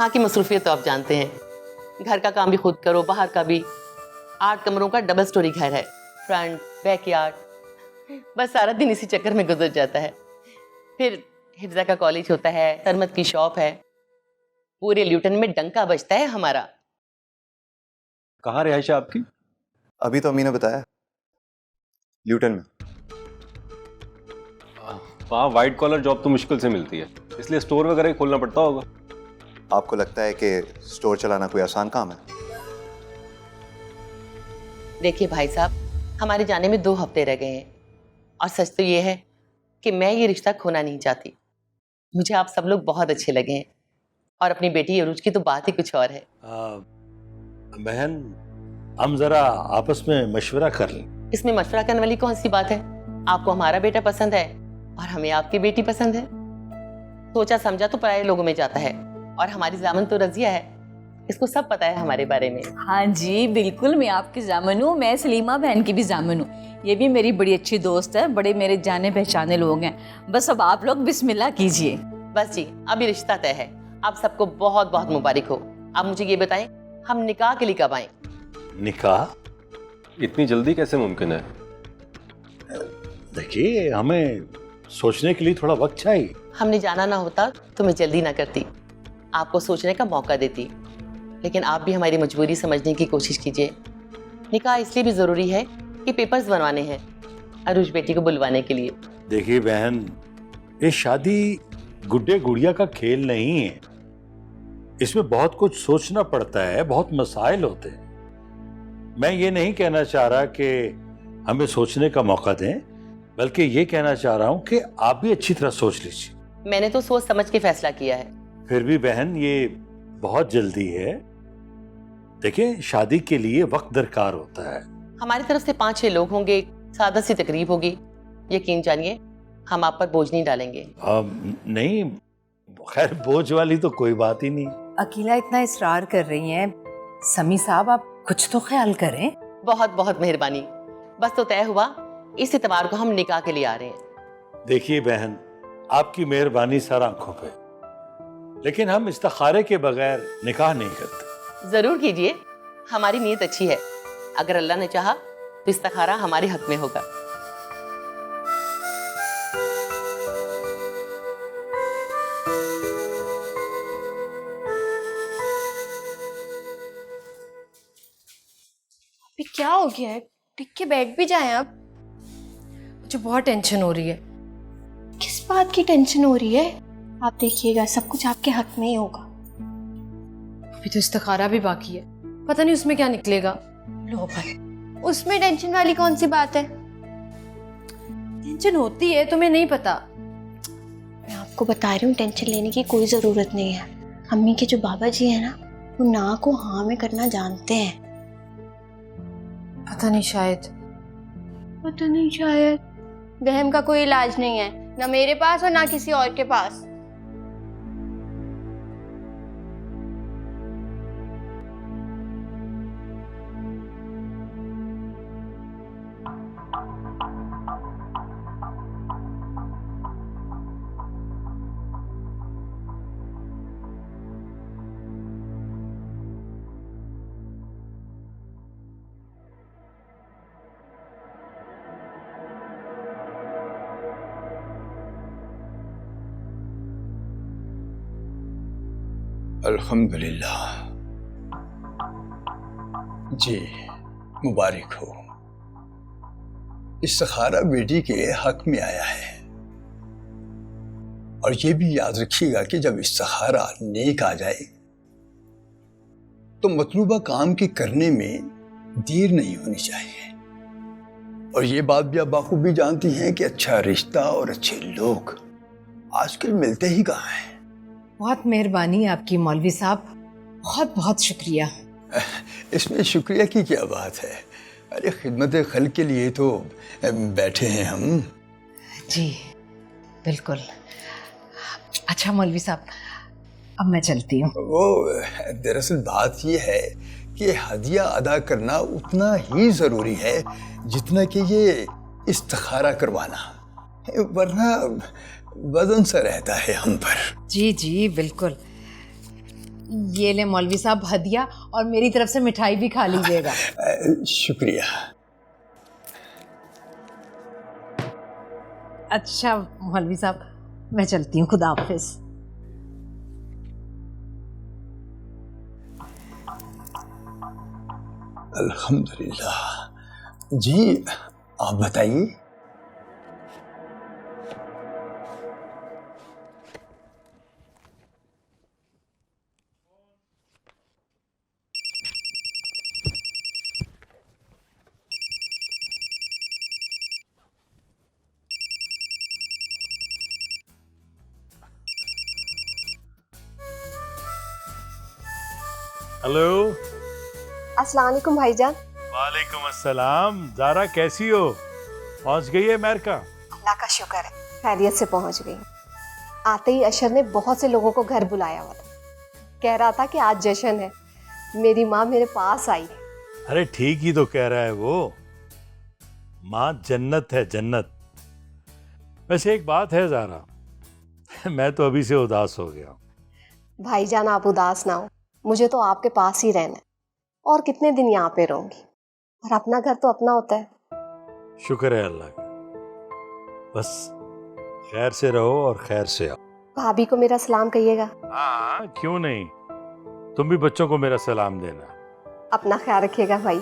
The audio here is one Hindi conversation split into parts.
यहाँ की मसरूफियत तो आप जानते हैं, घर का काम भी खुद करो, बाहर का भी। 8 कमरों का डबल स्टोरी घर है, फ्रंट बैकयार्ड, बस सारा दिन इसी चक्कर में गुजर जाता है। फिर हिफ्जा का कॉलेज होता है, सरमत की शॉप है, पूरे ल्यूटन में डंका बजता है हमारा। कहाँ रिहाइश है आपकी? अभी तो अम्मी ने बताया, ल्यूटन में। वहाँ वाइट कॉलर जॉब तो मुश्किल से मिलती है, इसलिए स्टोर वगैरह ही खोलना पड़ता होगा। आपको लगता है कि स्टोर चलाना कोई आसान काम है? देखिए भाई साहब, हमारे जाने में 2 हफ्ते रह गए हैं और सच तो ये है कि मैं ये रिश्ता खोना नहीं चाहती। मुझे आप सब लोग बहुत अच्छे लगे हैं और अपनी बेटी अरूज की तो बात ही कुछ और है। बहन, हम जरा आपस में मशवरा कर लें। इसमें मशवरा करने वाली कौन सी बात है? आपको हमारा बेटा पसंद है और हमें आपकी बेटी पसंद है। सोचा समझा तो पराये लोगों में जाता है और हमारी जामन तो रजिया है, इसको सब पता है हमारे बारे में। हाँ जी बिल्कुल, मैं आपकी जामन हूँ, मैं सलीमा बहन की भी जामन हूँ। ये भी मेरी बड़ी अच्छी दोस्त है, बड़े मेरे जाने पहचाने लोग हैं। बस अब आप लोग बिस्मिल्लाह कीजिए। बस जी, अभी रिश्ता तय है। आप सबको बहुत बहुत मुबारक हो। आप मुझे ये बताएं, हम निकाह के लिए कब आएं? निकाह? इतनी जल्दी कैसे मुमकिन है? देखिए, हमें सोचने के लिए थोड़ा वक्त चाहिए। हमने जाना ना होता तो मैं जल्दी ना करती, आपको सोचने का मौका देती। लेकिन आप भी हमारी मजबूरी समझने की कोशिश कीजिए। निकाह इसलिए भी ज़रूरी है कि पेपर्स बनवाने हैं अरूज बेटी को बुलवाने के लिए। देखिए बहन, ये शादी गुड्डे गुड़िया का खेल नहीं है। इसमें बहुत कुछ सोचना पड़ता है, बहुत मसाइल होते हैं। मैं ये नहीं कहना चाह रहा कि हमें सोचने का मौका दें, बल्कि ये कहना चाह रहा हूं कि आप भी अच्छी तरह सोच लीजिए। मैंने तो सोच समझ के फैसला किया है। फिर भी बहन, ये बहुत जल्दी है। देखिए, शादी के लिए वक्त दरकार होता है। हमारी तरफ से 5-6 लोग होंगे, सादा सी तकरीब होगी। यकीन जानिए, हम आप पर बोझ नहीं डालेंगे। नहीं, खैर बोझ वाली तो कोई बात ही नहीं। अकीला इतना इसरार कर रही हैं, समी साहब आप कुछ तो ख्याल करें। बहुत बहुत मेहरबानी। बस तो तय हुआ, इस इतवार को हम निकाह के लिए आ रहे हैं। देखिए बहन, आपकी मेहरबानी सर आंखों पे, लेकिन हम इस्तिखारे के बगैर निकाह नहीं करते। जरूर कीजिए, हमारी नीयत अच्छी है। अगर अल्लाह ने चाहा तो इस्तिखारा हमारे हक में होगा। अभी क्या हो गया है? टिक के बैठ भी जाएं आप। मुझे बहुत टेंशन हो रही है। किस बात की टेंशन हो रही है? आप देखिएगा, सब कुछ आपके हक में ही होगा। अभी तो इस्तिखारा भी बाकी है, पता नहीं उसमें क्या निकलेगा। लो भाई, उसमें टेंशन वाली कौन सी बात है? टेंशन होती है, तुम्हें नहीं पता। मैं आपको बता रही हूँ, टेंशन लेने की कोई जरूरत नहीं है। अम्मी के जो बाबा जी है ना, वो ना को हाँ में करना जानते हैं। पता नहीं, शायद। पता नहीं शायद। वहम का कोई इलाज नहीं है, ना मेरे पास और ना किसी और के पास। अल्हम्दुलिल्लाह। जी मुबारक हो। इस्तिखारा बेटी के हक में आया है। और ये भी याद रखिएगा कि जब इस्तिखारा नेक आ जाए तो मतलूबा काम के करने में देर नहीं होनी चाहिए। और ये बात भी आप बाखूबी जानती हैं कि अच्छा रिश्ता और अच्छे लोग आजकल मिलते ही कहाँ हैं। बहुत मेहरबानी आपकी मौलवी साहब, बहुत बहुत शुक्रिया। इसमें शुक्रिया की क्या बात है? अरे खिदमत खल्क के लिए तो बैठे हैं हम। जी बिल्कुल। अच्छा मौलवी साहब, अब मैं चलती हूँ। वो दरअसल बात ये है कि हदिया अदा करना उतना ही ज़रूरी है जितना कि ये इस्तिखारा करवाना, वरना वजन सा रहता है हम पर। जी जी बिल्कुल। ये ले मौलवी साहब हदिया, और मेरी तरफ से मिठाई भी खा लीजिएगा। शुक्रिया। अच्छा मौलवी साहब, मैं चलती हूँ, खुदा हाफिज। अल्हम्दुलिल्लाह। जी आप बताइए। हेलो। अस्सलाम वालेकुम भाईजान। वालेकुम अस्सलाम। ज़ारा कैसी हो? पहुंच गई है अमेरिका? अल्लाह का शुक्र है, खैरियत से पहुंच गई। आते ही अशर ने बहुत से लोगों को घर बुलाया हुआ था। कह रहा था कि आज जश्न है। मेरी माँ मेरे पास आई। अरे ठीक ही तो कह रहा है वो। माँ जन्नत है, जन्नत। वैसे एक बात है ज़ारा, मैं तो अभी से उदास हो गया। भाईजान आप उदास ना हो, मुझे तो आपके पास ही रहना है। और कितने दिन यहाँ पे रहूंगी, और अपना घर तो अपना होता है। शुक्र है अल्लाह का। बस खैर से रहो और खैर से आओ। भाभी को मेरा सलाम कहिएगा। हाँ क्यों नहीं, तुम भी बच्चों को मेरा सलाम देना। अपना ख्याल रखिएगा भाई।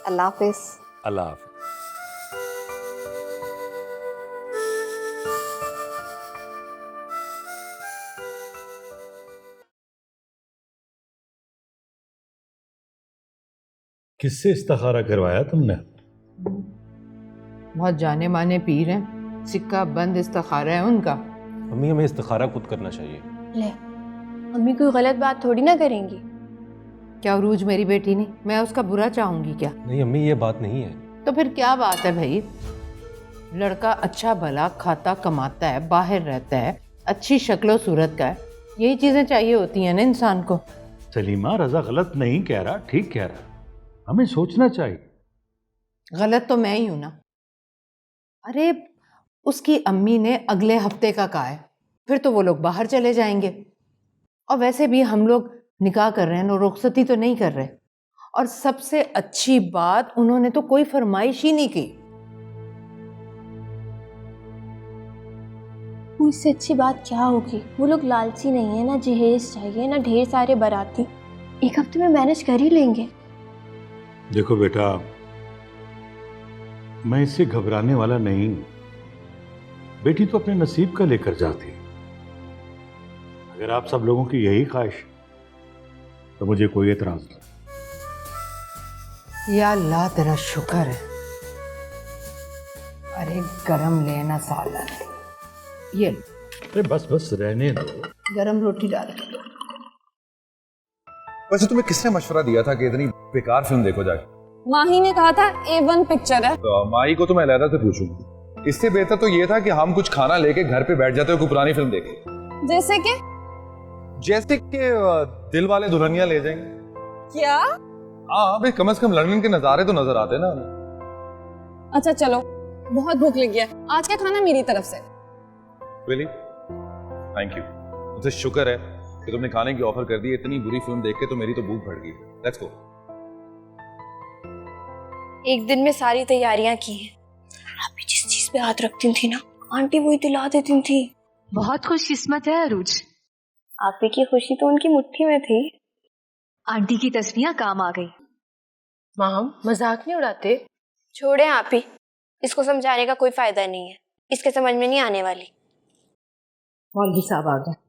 अल्लाह हाफिज। अल्लाह हाफिज। किससे इस्तिखारा करवाया तुमने? बहुत जाने माने पीर हैं, सिक्का बंद इस्तिखारा है उनका। अम्मी हमें इस्तिखारा खुद करना चाहिए। ले, अम्मी कोई गलत बात थोड़ी ना करेंगी। क्या उरूज मेरी बेटी नहीं, मैं उसका बुरा चाहूंगी क्या? नहीं अम्मी ये बात नहीं है। तो फिर क्या बात है भाई? लड़का अच्छा भला खाता कमाता है, बाहर रहता है, अच्छी शक्लो सूरत का है, यही चीजें चाहिए होती हैं ना इंसान को। सलीमा, रजा गलत नहीं कह रहा, ठीक कह रहा। हमें सोचना चाहिए। गलत तो मैं ही हूं ना। अरे उसकी अम्मी ने अगले हफ्ते का कहा है, फिर तो वो लोग बाहर चले जाएंगे। और वैसे भी हम लोग निकाह कर रहे हैं ना, रुखसती तो नहीं कर रहे। और सबसे अच्छी बात, उन्होंने तो कोई फरमाइश ही नहीं की। इससे अच्छी बात क्या होगी? वो लोग लालची नहीं है ना, जहेज चाहिए ना ढेर सारे बाराती। एक हफ्ते में मैनेज कर ही लेंगे। देखो बेटा, मैं इससे घबराने वाला नहीं। बेटी तो अपने नसीब का लेकर जाती है। अगर आप सब लोगों की यही ख्वाहिश तो मुझे कोई एतराज नहीं। या अल्लाह तेरा शुक्र है। अरे गरम लेना सालन, ये अरे बस बस रहने दो। गरम रोटी डाल के दो। वैसे तुम्हें किसने मशवरा दिया था कि इतनी बेकार फिल्म देखो जाके? माही ने कहा था A1 पिक्चर है। तो माही को तो मैं अलहदा से पूछूंगी। इससे बेहतर तो ये था कि हम कुछ खाना लेके घर पे बैठ जाते हो, कोई पुरानी फिल्म देखे। जैसे कि दिल वाले दुल्हनिया ले जाएंगे। क्या? हाँ भाई, कम से कम लंदन के नजारे तो नजर आते ना हमें। अच्छा चलो, बहुत भूख लगी है, आज का खाना मेरी तरफ से। रियली? Thank you. मुझे शुक्र है कि तुमने खाने की ऑफर कर दी। इतनी बुरी फिल्म देख के तो मेरी तो भूख बढ़ गई। Let's go. एक दिन में सारी तैयारियां की हैं। अभी जिस चीज पे हाथ रखती थी ना, आंटी वही दिला देती थी। बहुत खुशकिस्मत है अरूज। आपी की खुशी तो उनकी मुट्ठी में थी। आंटी की तस्वीरें काम आ गई। माँ मजाक नहीं उड़ाते। छोड़े आपी, इसको समझाने का कोई फायदा नहीं है, इसके समझ में नहीं आने वाली। मौलवी साहब आ गए।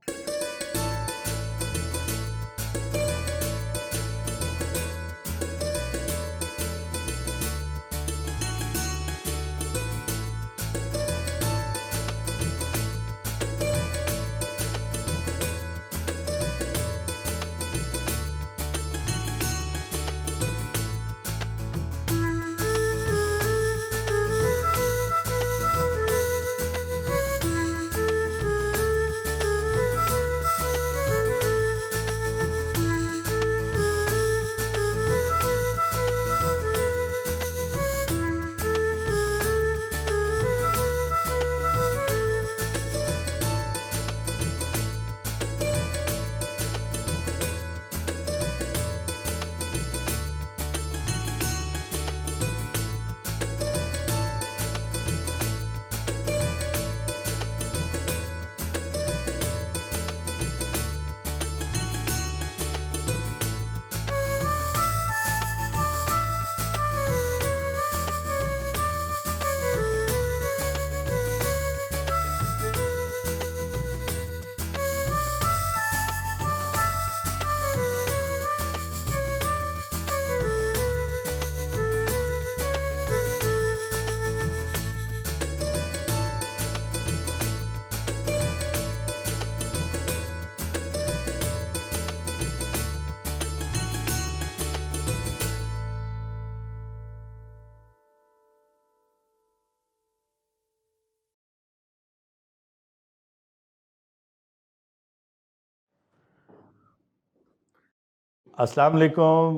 अस्सलाम वालेकुम।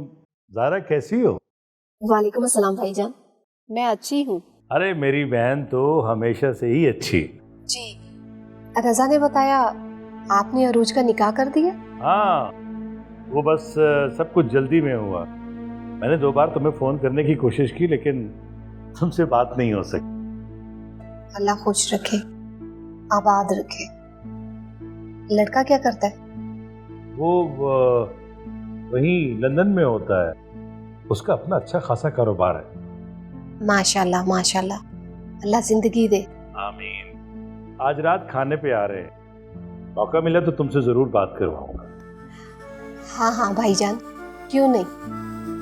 ज़ारा कैसी हो? वालेकुम अस्सलाम भाईजान, मैं अच्छी हूँ। अरे मेरी बहन तो हमेशा से ही अच्छी। जी, रजा ने बताया आपने अरूज का निकाह कर दिया। हाँ, वो बस सब कुछ जल्दी में हुआ। मैंने 2 बार तुम्हें फोन करने की कोशिश की लेकिन तुमसे बात नहीं हो सकी। अल्लाह खुश रखे, आबाद रखे। लड़का क्या करता है? वो वहीं लंदन में होता है, उसका अपना अच्छा खासा कारोबार है। माशाल्लाह माशाल्लाह, अल्लाह जिंदगी दे। आमीन। आज रात खाने पे आ रहे हैं, मौका मिला तो तुमसे जरूर बात करवाऊंगा। हाँ हाँ भाईजान, क्यों नहीं।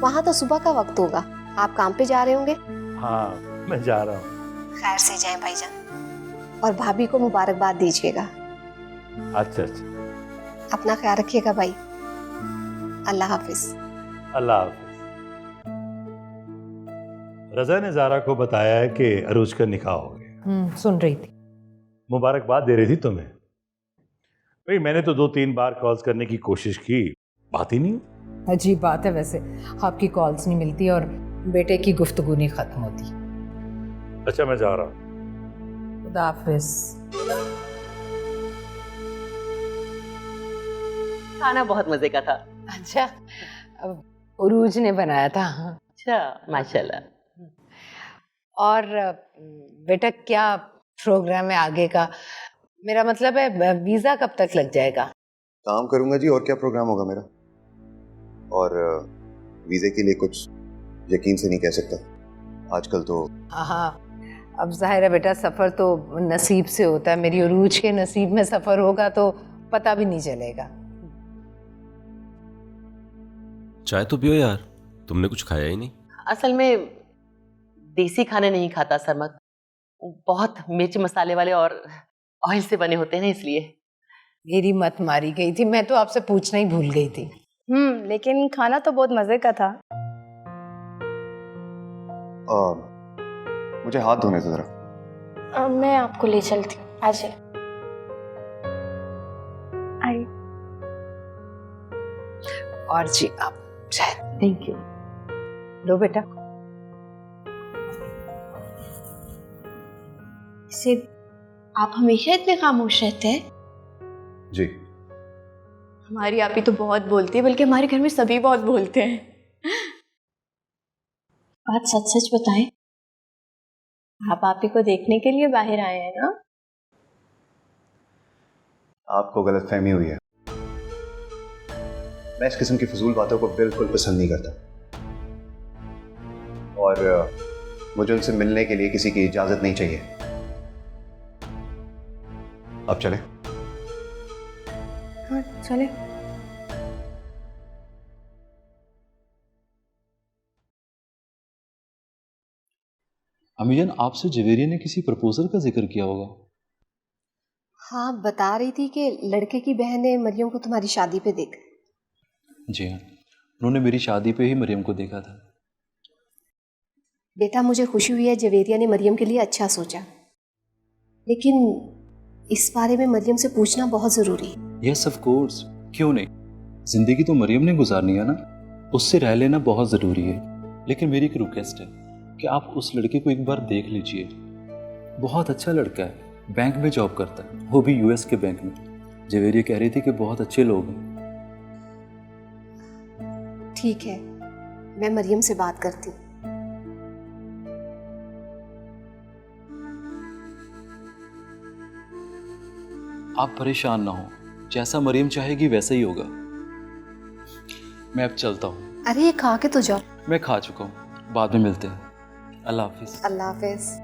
वहाँ तो सुबह का वक्त होगा, आप काम पे जा रहे होंगे। हाँ, मैं जा रहा हूँ। खैर से जाएं भाईजान, और भाभी को मुबारकबाद दीजिएगा। अच्छा अच्छा, अपना ख्याल रखिएगा भाई। अल्लाह हाफिज। अल्लाह हाफिज। रजा ने ज़ारा को बताया है कि अरूज का निकाह हो गया। सुन रही थी। मुबारकबाद दे रही थी तुम्हें। भाई मैंने तो 2-3 बार कॉल्स करने की कोशिश की, बात ही नहीं। अजीब बात है वैसे, आपकी कॉल्स नहीं मिलती और बेटे की गुफ्तगू नहीं खत्म होती। अच्छा मैं जा रहा हूँ। खुदा हाफिज। खाना बहुत मजे का था। अच्छा, उरूज ने बनाया था। अच्छा, माशाल्लाह। और बेटा क्या प्रोग्राम है आगे का? मेरा मतलब है वीज़ा कब तक लग जाएगा? काम करूंगा जी, और क्या प्रोग्राम होगा मेरा। और वीज़े के लिए कुछ यकीन से नहीं कह सकता आजकल तो। हाँ, अब जाहिर है बेटा, सफ़र तो नसीब से होता है। मेरी उरूज के नसीब में सफ़र होगा तो पता भी नहीं चलेगा। चाय तो पियो यार, तुमने कुछ खाया ही नहीं। असल में देसी खाने नहीं खाता सरमत, बहुत मिर्च मसाले वाले और ऑयल से बने होते हैं ना, इसलिए। मेरी मत मारी गई थी, मैं तो आपसे पूछना ही भूल गई थी। लेकिन खाना तो बहुत मजे का था। मुझे हाथ धोने से जरा। मैं आपको ले चलती हूँ, आ जाइए। आइए। और जी आप चाय। Thank you. लो बेटा। सिर्फ आप हमेशा इतने खामोश रहते हैं? जी। हमारी आपी तो बहुत बोलती है, बल्कि हमारे घर में सभी बहुत बोलते हैं। बात सच सच बताएं, आप आपी को देखने के लिए बाहर आए हैं ना? आपको गलतफहमी हुई है। मैं इस किस्म की फजूल बातों को बिल्कुल पसंद नहीं करता, और मुझे उनसे मिलने के लिए किसी की इजाजत नहीं चाहिए। अब चले। हाँ चले। अमीजान, आपसे जवेरिया ने किसी प्रपोजल का जिक्र किया होगा। हाँ, बता रही थी कि लड़के की बहन ने मरियम को तुम्हारी शादी पे देखा। जी हाँ, उन्होंने मेरी शादी पे ही मरियम को देखा था। बेटा, मुझे खुशी हुई है जवेरिया ने मरियम के लिए अच्छा सोचा, लेकिन इस बारे में मरियम से पूछना बहुत ज़रूरी है। यस ऑफ कोर्स, क्यों नहीं। जिंदगी तो मरियम ने गुजारनी है ना, उससे राय लेना बहुत ज़रूरी है। लेकिन मेरी एक रिक्वेस्ट है कि आप उस लड़के को एक बार देख लीजिए। बहुत अच्छा लड़का है, बैंक में जॉब करता है, वो भी यूएस के बैंक में। जवेरिया कह रही थी कि बहुत अच्छे लोग हैं। ठीक है, मैं मरियम से बात करती हूँ। आप परेशान ना हो, जैसा मरियम चाहेगी वैसा ही होगा। मैं अब चलता हूँ। अरे ये खा के तो जाओ। मैं खा चुका हूँ, बाद में मिलते हैं। अल्लाह हाफिज। अल्लाह हाफिज।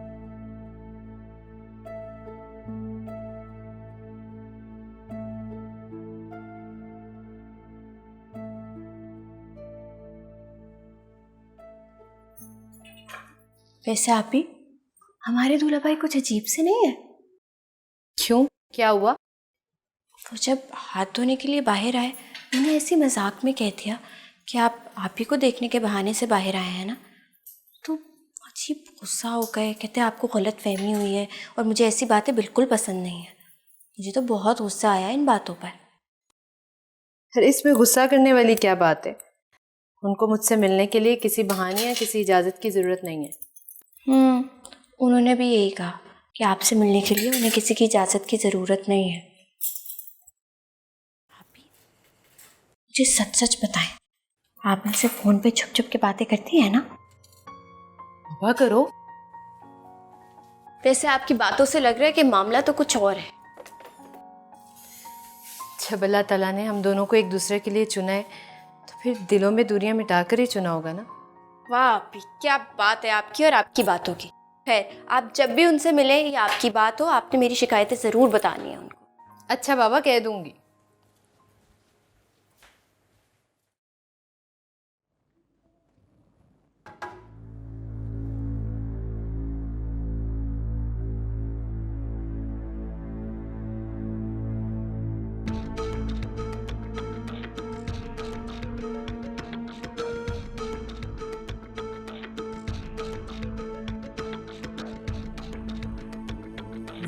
वैसे आप ही, हमारे दूल्हा भाई कुछ अजीब से नहीं है? क्यों, क्या हुआ? वो जब हाथ धोने के लिए बाहर आए, मैंने ऐसी मजाक में कह दिया कि आप ही को देखने के बहाने से बाहर आए हैं ना, तो अजीब गुस्सा हो गए। कहते आपको गलत फहमी हुई है और मुझे ऐसी बातें बिल्कुल पसंद नहीं है। मुझे तो बहुत गुस्सा आया इन बातों पर। फिर इसमें गुस्सा करने वाली क्या बात है? उनको मुझसे मिलने के लिए किसी बहाने या किसी इजाज़त की ज़रूरत नहीं है। उन्होंने भी यही कहा कि आपसे मिलने के लिए उन्हें किसी की इजाज़त की ज़रूरत नहीं है। मुझे सच सच बताएं, आप मुझसे फ़ोन पे छुप छुप के बातें करती हैं ना? वाह करो। वैसे आपकी बातों से लग रहा है कि मामला तो कुछ और है। जब अल्लाह ताला ने हम दोनों को एक दूसरे के लिए चुना है तो फिर दिलों में दूरियां मिटाकर ही चुना होगा ना। वाह आपी, क्या बात है आपकी और आपकी बातों की। खैर, आप जब भी उनसे मिले या आपकी बात हो, आपने मेरी शिकायतें ज़रूर बतानी है उनको। अच्छा बाबा, कह दूंगी।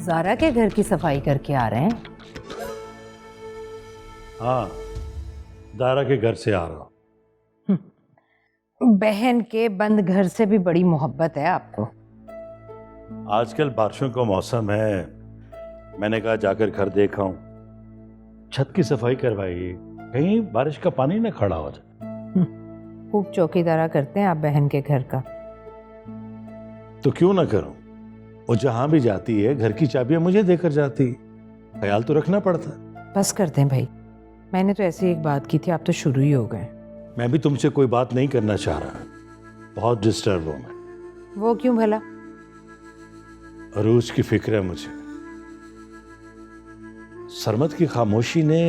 ज़ारा के घर की सफाई करके आ रहे हैं? हाँ, ज़ारा के घर से आ रहा हूँ। बहन के बंद घर से भी बड़ी मोहब्बत है आपको। आजकल बारिशों का मौसम है, मैंने कहा जाकर घर देखा हूँ, छत की सफाई करवाई, कहीं बारिश का पानी न खड़ा हो जाए। खूब चौकीदारा करते हैं आप बहन के घर का। तो क्यों ना करूं? वो जहां भी जाती है घर की चाबियां मुझे देकर जाती, ख्याल तो रखना पड़ता। बस करते हैं भाई, मैंने तो ऐसी एक बात की थी, आप तो शुरू ही हो गए। मैं भी तुमसे कोई बात नहीं करना चाह रहा, बहुत डिस्टर्ब हूं मैं। वो क्यों भला? अरूज की फिक्र है मुझे। सरमद की खामोशी ने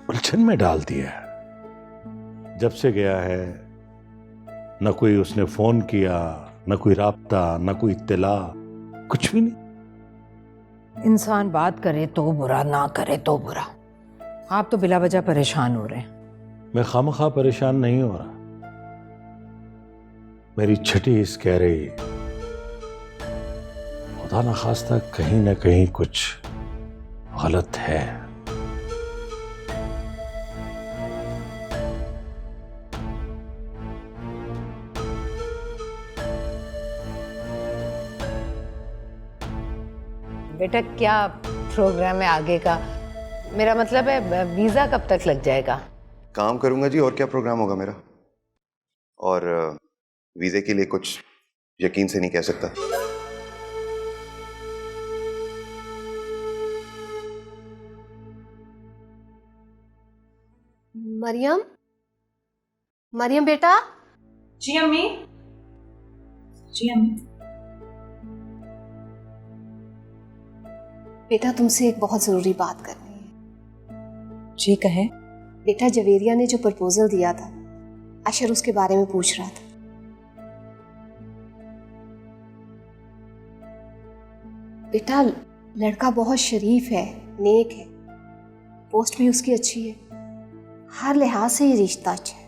उलझन में डाल दिया है। जब से गया है न कोई उसने फोन किया, न कोई राब्ता, न कोई इत्तला, कुछ भी नहीं। इंसान बात करे तो बुरा, ना करे तो बुरा। आप तो बिला वजह परेशान हो रहे हैं। मैं खामखा परेशान नहीं हो रहा, मेरी छठी हिस्स कह रही खुदा न खास्ता कहीं ना कहीं कुछ गलत है। बेटा क्या प्रोग्राम है आगे का? मेरा मतलब है वीज़ा कब तक लग जाएगा? काम करूंगा जी, और क्या प्रोग्राम होगा मेरा। और वीज़े के लिए कुछ यकीन से नहीं कह सकता। मरियम, मरियम बेटा। जी अम्मी। जी अम्मी। बेटा तुमसे एक बहुत ज़रूरी बात करनी है। जी कहें। बेटा जवेरिया ने जो प्रपोजल दिया था, अशर उसके बारे में पूछ रहा था। बेटा लड़का बहुत शरीफ है, नेक है, पोस्ट भी उसकी अच्छी है, हर लिहाज से ये रिश्ता अच्छा है।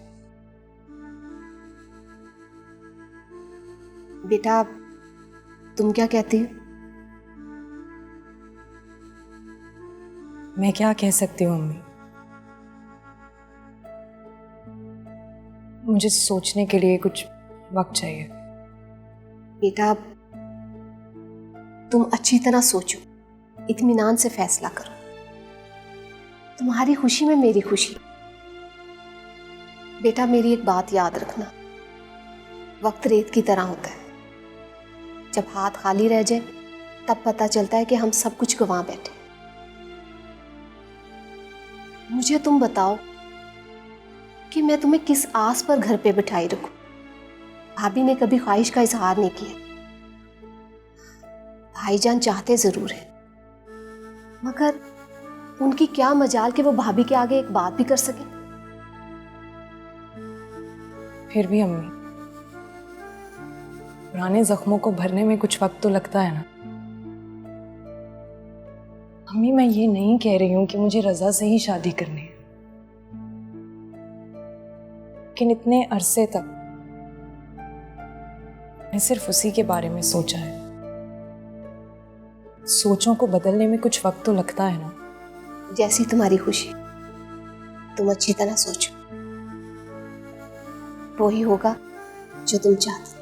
बेटा तुम क्या कहती हो? मैं क्या कह सकती हूँ अम्मी, मुझे सोचने के लिए कुछ वक्त चाहिए। बेटा तुम अच्छी तरह सोचो, इत्मीनान से फैसला करो। तुम्हारी खुशी में मेरी खुशी। बेटा मेरी एक बात याद रखना, वक्त रेत की तरह होता है, जब हाथ खाली रह जाए तब पता चलता है कि हम सब कुछ गंवा बैठे। मुझे तुम बताओ कि मैं तुम्हें किस आस पर घर पे बिठाई रखूं? भाभी ने कभी ख्वाहिश का इजहार नहीं किया। भाईजान चाहते जरूर है, मगर उनकी क्या मजाल कि वो भाभी के आगे एक बात भी कर सके। फिर भी अम्मी, पुराने जख्मों को भरने में कुछ वक्त तो लगता है ना। अम्मी मैं ये नहीं कह रही हूं कि मुझे रजा से ही शादी करनी है, लेकिन इतने अरसे तक मैं सिर्फ उसी के बारे में सोचा है। सोचों को बदलने में कुछ वक्त तो लगता है ना। जैसी तुम्हारी खुशी। तुम अच्छी तरह सोचो, वो ही होगा जो तुम चाहते हो।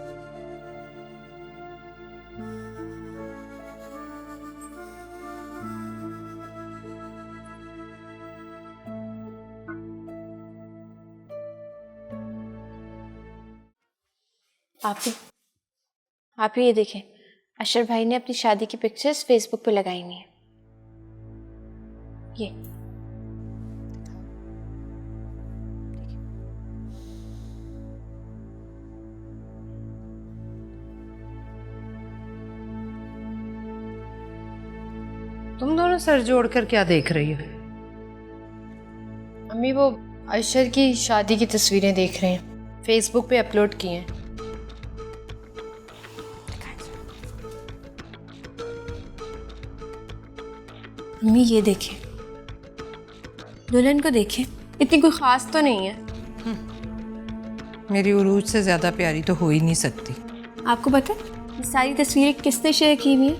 आप ही ये देखें, अशर भाई ने अपनी शादी की पिक्चर्स फेसबुक पे लगाई हुई हैं। ये तुम दोनों सर जोड़कर क्या देख रही हो? अम्मी वो अशर की शादी की तस्वीरें देख रहे हैं, फेसबुक पे अपलोड की हैं। अम्मी ये देखें, दुल्हन को देखें, इतनी कोई ख़ास तो नहीं है। मेरी उरूज से ज्यादा प्यारी तो हो ही नहीं सकती। आपको पता है ये सारी तस्वीरें किसने शेयर की हुई है?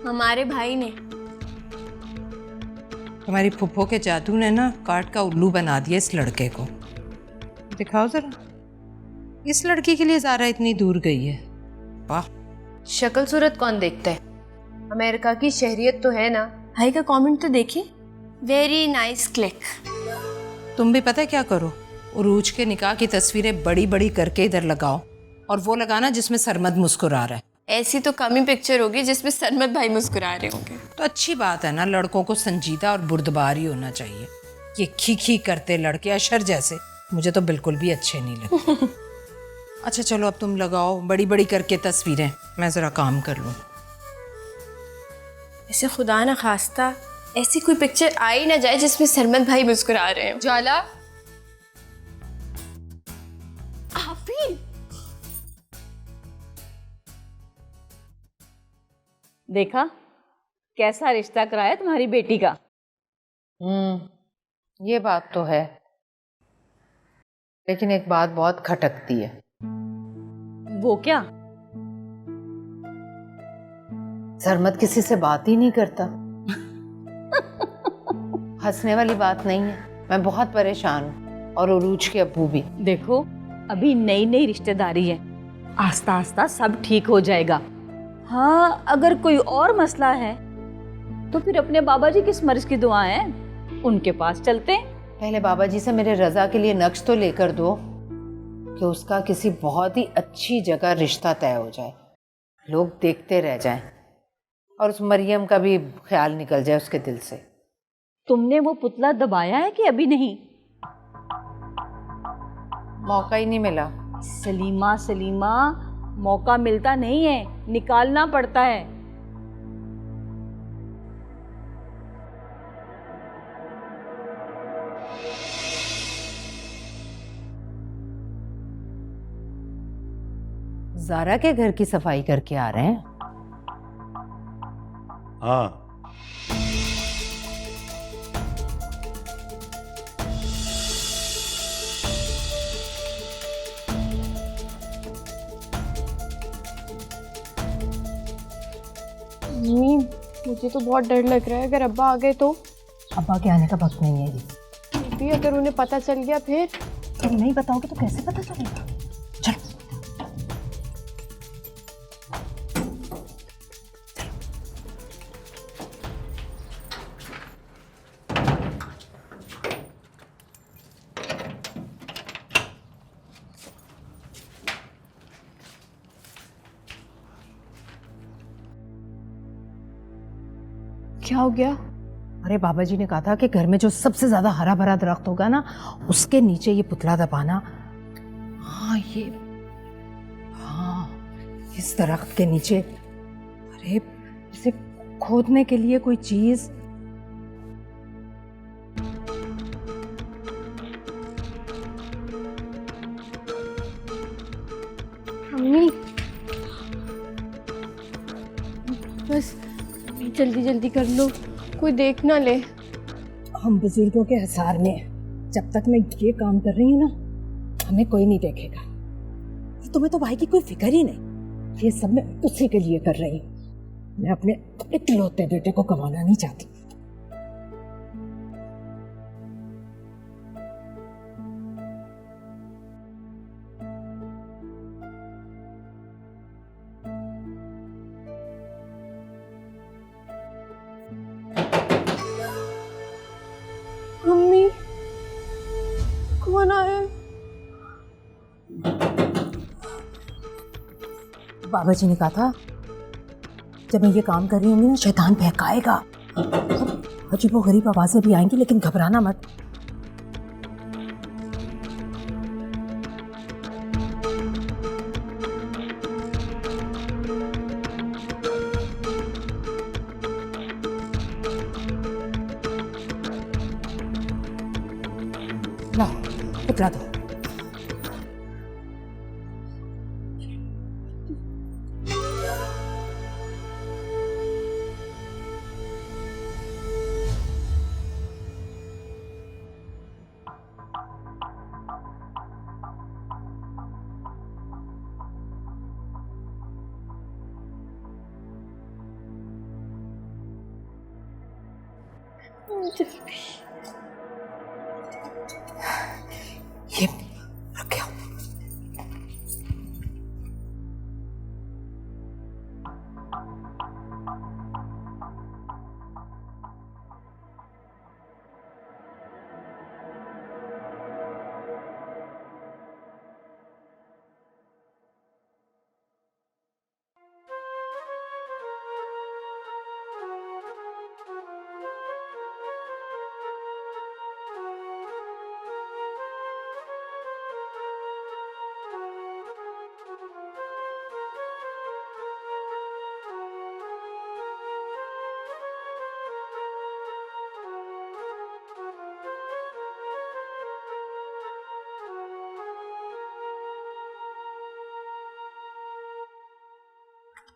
हमारे भाई ने। तुम्हारी फुफ्फो के जादू ने ना काट का उल्लू बना दिया इस लड़के को। दिखाओ जरा, इस लड़की के लिए ज़ारा इतनी दूर गई है। वाह, शक्ल सूरत कौन देखता है, अमेरिका की शहरियत तो है ना। भाई का कमेंट तो देखिए, वेरी नाइस क्लिक। तुम भी पता है क्या करो, उरूज के निकाह की तस्वीरें बड़ी बड़ी करके इधर लगाओ, और वो लगाना जिसमें सरमद मुस्कुरा रहा है। ऐसी तो कम ही पिक्चर होगी जिसमें सरमद भाई मुस्कुरा रहे होंगे। तो अच्छी बात है ना, लड़कों को संजीदा और बुर्दबार ही होना चाहिए। ये खी खी करते लड़के अशर जैसे मुझे तो बिल्कुल भी अच्छे नहीं लगते। अच्छा चलो अब तुम लगाओ बड़ी बड़ी करके तस्वीरें, मैं ज़रा काम कर लूँ। ऐसे खुदा ना खास्ता ऐसी कोई पिक्चर आ ही ना जाए जिसमें सरमद भाई मुस्कुरा रहे हो। ज्वाला, आप ही देखा कैसा रिश्ता कराया तुम्हारी बेटी का। ये बात तो है, लेकिन एक बात बहुत खटकती है। वो क्या? सरमद किसी से बात ही नहीं करता। हंसने वाली बात नहीं है, मैं बहुत परेशान हूँ, और उरूज के अब्बू भी। देखो अभी नई नई रिश्तेदारी है, आस्ता आस्ता सब ठीक हो जाएगा। हाँ अगर कोई और मसला है तो फिर अपने बाबा जी किस मर्ज की दुआ है, उनके पास चलते हैं। पहले बाबा जी से मेरे रजा के लिए नक्श तो लेकर दो कि उसका किसी बहुत ही अच्छी जगह रिश्ता तय हो जाए, लोग देखते रह जाएं, और उस मरियम का भी ख्याल निकल जाए उसके दिल से। तुमने वो पुतला दबाया है कि अभी नहीं? मौका ही नहीं मिला। सलीमा सलीमा, मौका मिलता नहीं है, निकालना पड़ता है। ज़ारा के घर की सफाई करके आ रहे हैं? हाँ, मुझे तो बहुत डर लग रहा है, अगर अब्बा आ गए तो। अब्बा के आने का वक्त नहीं है ये। भी अगर उन्हें पता चल गया फिर? तुम नहीं बताओगे तो कैसे पता चलेगा? चलो क्या हो गया? अरे बाबा जी ने कहा था कि घर में जो सबसे ज्यादा हरा भरा दरख्त होगा ना, उसके नीचे ये पुतला दबाना। हाँ ये, हाँ इस दरख्त के नीचे। अरे इसे खोदने के लिए कोई चीज। मम्मी बस जल्दी जल्दी कर लो, कोई देख ना ले। हम बुजुर्गों के हसार में हैं। जब तक मैं ये काम कर रही हूँ ना, हमें कोई नहीं देखेगा। तुम्हें तो भाई की कोई फिक्र ही नहीं। ये सब मैं उसी के लिए कर रही हूँ। मैं अपने इकलौते बेटे को गंवाना नहीं चाहती। बाबा जी ने कहा था जब मैं ये काम कर रही होंगी ना शैतान बहकाएगा, अजीबो गरीब आवाजें भी आएंगी, लेकिन घबराना मत। ला उतरा दो। ये रखे हो।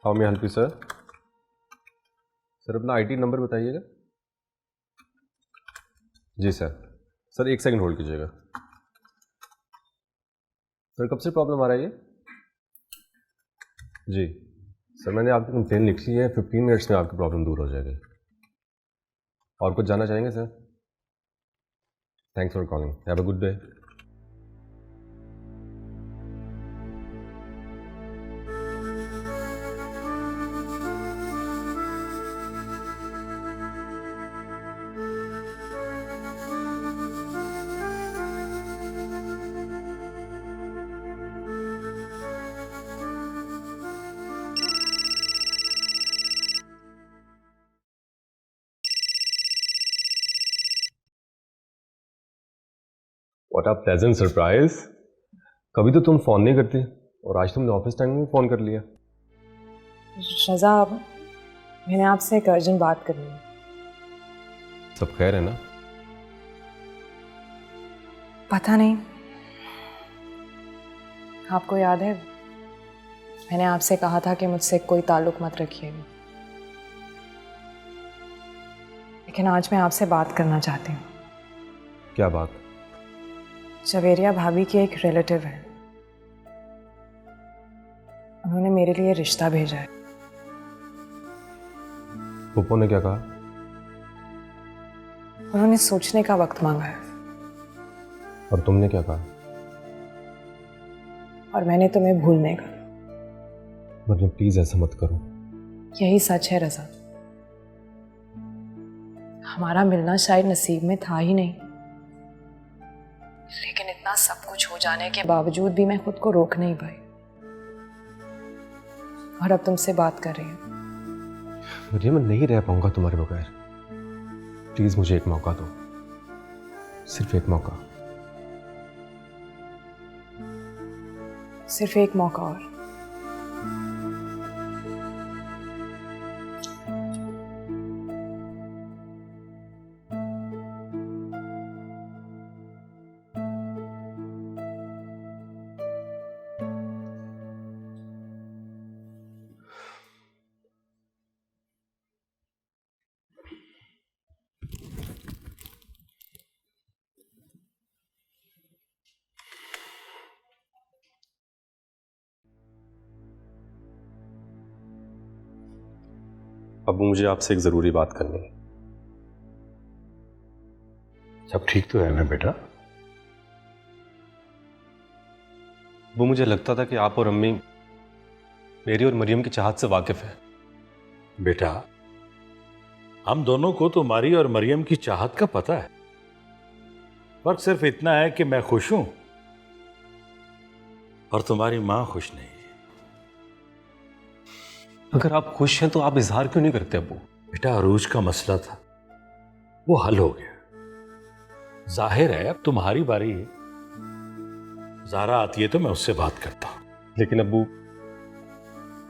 How may help you sir? Sir अपना आईटी नंबर बताइएगा। जी सर। सर 1 सेकंड होल्ड कीजिएगा। सर कब से प्रॉब्लम आ रहा है ये? जी सर मैंने आपकी कंप्लेन लिख ली है, 15 मिनट्स में आपकी प्रॉब्लम दूर हो जाएगी। और कुछ जानना चाहेंगे sir? Thanks for calling, have a good day. What a pleasant surprise. कभी तो तुम फोन नहीं करती और आज तुमने ऑफिस टाइम में फोन कर लिया। रज़ा, मैंने आपसे एक अर्जेंट बात करनी है। सब खैर है ना? पता नहीं, आपको याद है मैंने आपसे कहा था कि मुझसे कोई ताल्लुक मत रखिएगा, लेकिन आज मैं आपसे बात करना चाहती हूँ। क्या बात? जवेरिया भाभी की एक रिलेटिव है, उन्होंने मेरे लिए रिश्ता भेजा है। पुप्पो ने क्या कहा? उन्होंने सोचने का वक्त मांगा है। और तुमने क्या कहा? और मैंने तुम्हें भूलने का। मतलब प्लीज ऐसा मत करो। यही सच है रज़ा, हमारा मिलना शायद नसीब में था ही नहीं, लेकिन इतना सब कुछ हो जाने के बावजूद भी मैं खुद को रोक नहीं पाई, और अब तुमसे बात कर रही हूँ। मरियम, मैं नहीं रह पाऊंगा तुम्हारे बगैर। प्लीज मुझे एक मौका दो, सिर्फ एक मौका। सिर्फ एक मौका और। अबू, मुझे आपसे एक जरूरी बात करनी है। सब ठीक तो है ना बेटा? वो मुझे लगता था कि आप और अम्मी मेरी और मरियम की चाहत से वाकिफ है। बेटा, हम दोनों को तुम्हारी और मरियम की चाहत का पता है। फर्क सिर्फ इतना है कि मैं खुश हूं और तुम्हारी मां खुश नहीं। अगर आप खुश हैं तो आप इजहार क्यों नहीं करते अब्बू? बेटा अरूज का मसला था, वो हल हो गया। जाहिर है अब तुम्हारी बारी है। ज़ारा आती है तो मैं उससे बात करता हूँ। लेकिन अब्बू,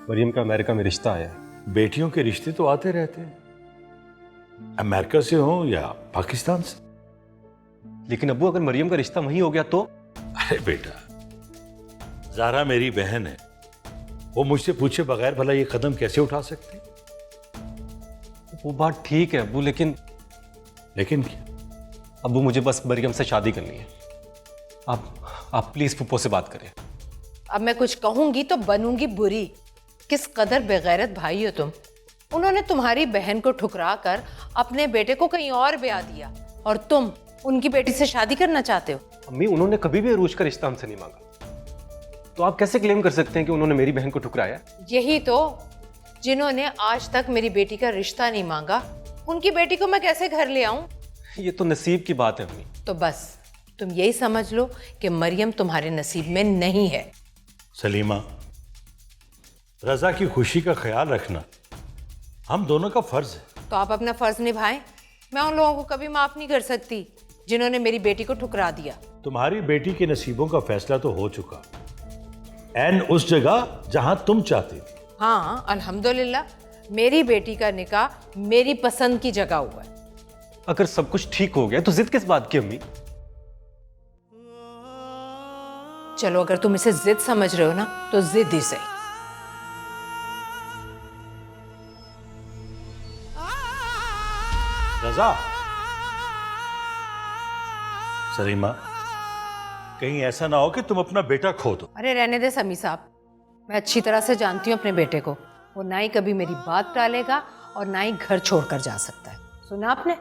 मरियम का अमेरिका में रिश्ता आया है। बेटियों के रिश्ते तो आते रहते हैं, अमेरिका से हो या पाकिस्तान से। लेकिन अब्बू, अगर मरियम का रिश्ता वहीं हो गया तो? अरे बेटा, ज़ारा मेरी बहन है, वो मुझसे पूछे बगैर भला ये कदम कैसे उठा सकती? वो बात ठीक है अब्बू, लेकिन क्या? अब्बू, मुझे बस मरियम से शादी करनी है। आप प्लीज फुप्पो से बात करें। अब मैं कुछ कहूंगी तो बनूंगी बुरी। किस कदर बेगैरत भाई हो तुम। उन्होंने तुम्हारी बहन को ठुकरा कर अपने बेटे को कहीं और ब्याह दिया, और तुम उनकी बेटी से शादी करना चाहते हो। अम्मी, उन्होंने कभी भी अरूज का रिश्ता हमसे नहीं मांगा, तो आप कैसे क्लेम कर सकते हैं कि उन्होंने मेरी बहन को ठुकराया? यही तो, जिन्होंने आज तक मेरी बेटी का रिश्ता नहीं मांगा, उनकी बेटी को मैं कैसे घर ले आऊं? ये तो नसीब की बात है अम्मी। तो बस तुम यही समझ लो कि मरियम तुम्हारे नसीब में नहीं है। सलीमा, रजा की खुशी का ख्याल रखना हम दोनों का फर्ज है। तो आप अपना फर्ज निभाएं। मैं उन लोगों को कभी माफ नहीं कर सकती जिन्होंने मेरी बेटी को ठुकरा दिया। तुम्हारी बेटी के नसीबों का फैसला तो हो चुका, एन उस जगह जहां तुम चाहती थी। हाँ, अल्हम्दुलिल्लाह मेरी बेटी का निकाह मेरी पसंद की जगह हुआ है। अगर सब कुछ ठीक हो गया तो जिद किस बात की अम्मी? चलो, अगर तुम इसे जिद समझ रहे हो ना, तो जिद ही सही। रजा, सलीमा, कहीं ऐसा ना हो कि तुम अपना बेटा खो दो। अरे रहने दे समी साहब, मैं अच्छी तरह से जानती हूँ अपने बेटे को। वो ना ही कभी मेरी बात टालेगा और ना ही घर छोड़कर जा सकता है। सुना आपने?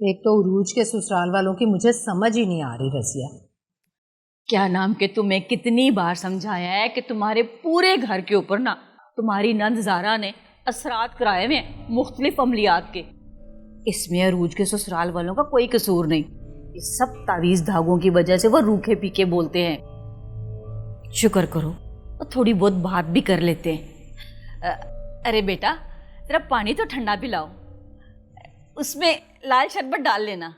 एक तो उरूज के ससुराल वालों की मुझे समझ ही नहीं आ रही रजिया। क्या नाम के तुम्हें कितनी बार समझाया है कि तुम्हारे पूरे घर के ऊपर ना तुम्हारी नंद ज़ारा ने असरात कराए हुए हैं मुख्तलिफ अमलियात के। इसमें अरूज के ससुराल वालों का कोई कसूर नहीं। ये सब तावीज़ धागों की वजह से वो रूखे पीके बोलते हैं। शुक्र करो वो थोड़ी बहुत बात भी कर लेते हैं। अरे बेटा, तेरा पानी तो ठंडा पिलाओ, उसमें लाल शरबत डाल लेना।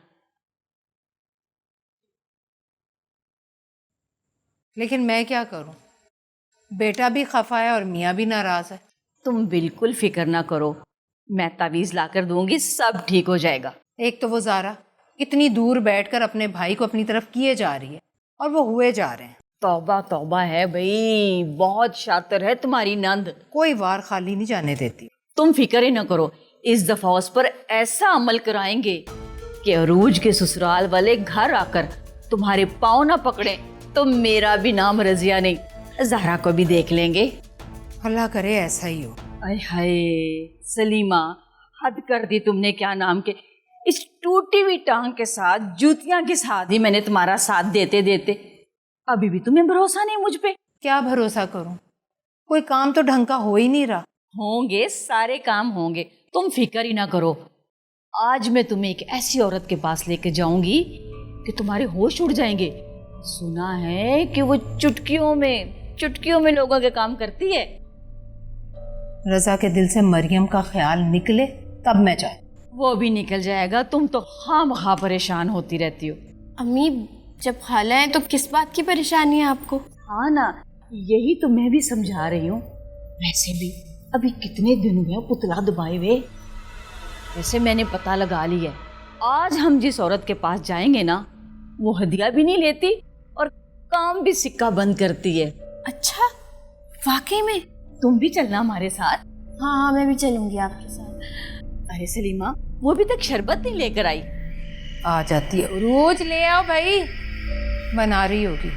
लेकिन मैं क्या करूं? बेटा भी खफा है और मियाँ भी नाराज है। तुम बिल्कुल फिक्र ना करो, मैं तावीज़ लाकर दूंगी, सब ठीक हो जाएगा। एक तो वो ज़ारा इतनी दूर बैठकर अपने भाई को अपनी तरफ किए जा रही है और वो हुए जा रहे हैं। तौबा तौबा है भाई, बहुत शातिर है तुम्हारी नंद, कोई वार खाली नहीं जाने देती। तुम फिक्र ही ना करो, इस दफा उस पर ऐसा अमल कराएंगे कि अरूज के ससुराल वाले घर आकर तुम्हारे पाँव ना पकड़े तो मेरा भी नाम रजिया नहीं, ज़हरा को भी देख लेंगे। अल्लाह करे ऐसा ही हो। अय हाय सलीमा, हद कर दी तुमने। क्या नाम के इस टूटी हुई टांग के साथ जूतियां के साथ ही मैंने तुम्हारा साथ देते देते अभी भी तुम्हें भरोसा नहीं मुझ पे। क्या भरोसा करूं? कोई काम तो ढंग का हो ही नहीं रहा। होंगे, सारे काम होंगे, तुम फिक्र ही ना करो। आज मैं तुम्हें एक ऐसी औरत के पास लेके जाऊंगी कि तुम्हारे होश उड़ जाएंगे। सुना है कि वो चुटकियों में लोगों के काम करती है। रजा के दिल से मरियम का ख्याल निकले तब मैं जाऊं। वो भी निकल जाएगा, तुम तो खामखा परेशान होती रहती हो। अम्मी, जब खाला है तो किस बात की परेशानी है आपको? हाँ ना, यही तो मैं भी समझा रही हूँ। वैसे भी अभी कितने दिन हुए पुतला दबाए हुए। वैसे मैंने पता लगा लिया है, आज हम जिस औरत के पास जाएंगे ना, वो हदिया भी नहीं लेती और काम भी सिक्का बंद करती है। अच्छा, वाकई में? तुम भी चलना हमारे साथ। हाँ, मैं भी चलूंगी आपके साथ। अरे सलीमा, वो भी तक शरबत नहीं लेकर आई। आ जाती है, रोज ले आओ भाई, बना रही होगी।